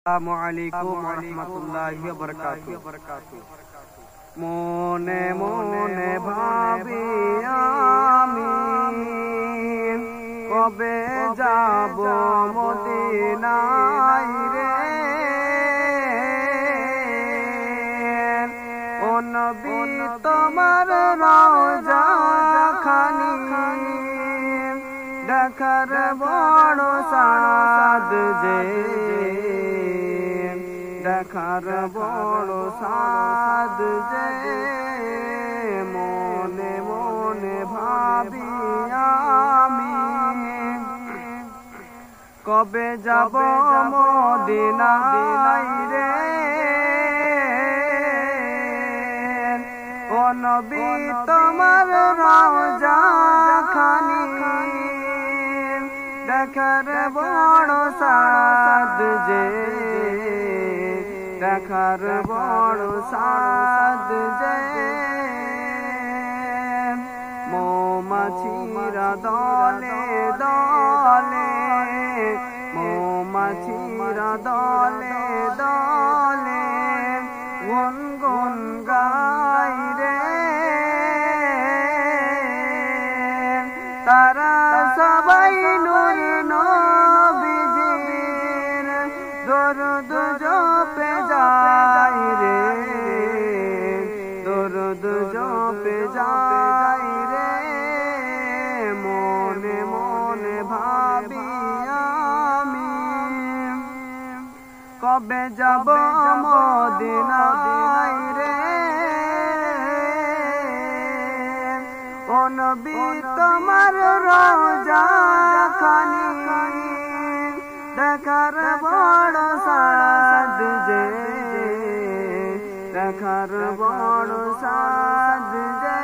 আসসালামু আলাইকুম ওয়া রাহমাতুল্লাহি ওয়া বারাকাতুহু। মনে মনে ভাবি আমি কবে যাব মদিনায় রে, ও নবী তোমার রওজা খানি দেখার বড় সাদ যে, দেখার বড় সাদ যে, মনে মনে ভাবি আমি কবে যাব মদিনায় রে, ও নবী তোমার রওজা খানি দেখার বড় সাদ যে, দেখার বড় সাদ যে, মৌমাছিরা দলে দলে, মৌমাছিরা দলে দলে গুনগুন গাই রে, তারা সবাই নূর নবীজির দরুদ জপে যায় রে, দরুদ জপে যায় রে, মনে মনে ভাবি আমি কবে যাব মদিনায় রে, ও নবী তোমার রওজা খানি দেখার বড় সাদ যে, দেখার বড় সাদ যে,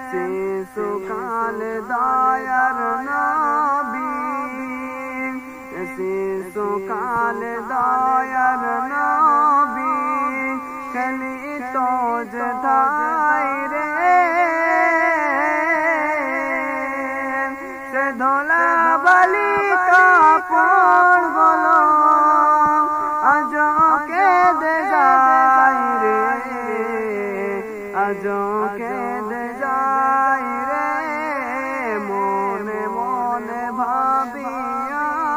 শিশুকাল দয়ার নবী, শিশুকাল দয়ার নবী খেলিত যেথায় রে, সে ধোলা বালি কাপড় গুলো আজ কেঁদে যায় রে, আজ কেঁদে যায় রে, মনে মনে ভাবি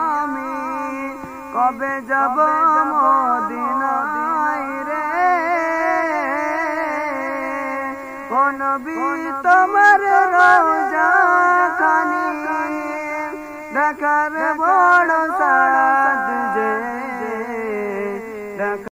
আমি কবে যাব মদিনায় রে, ও নবী তোমার রওজা খানি দেখার বড় সাদ যে,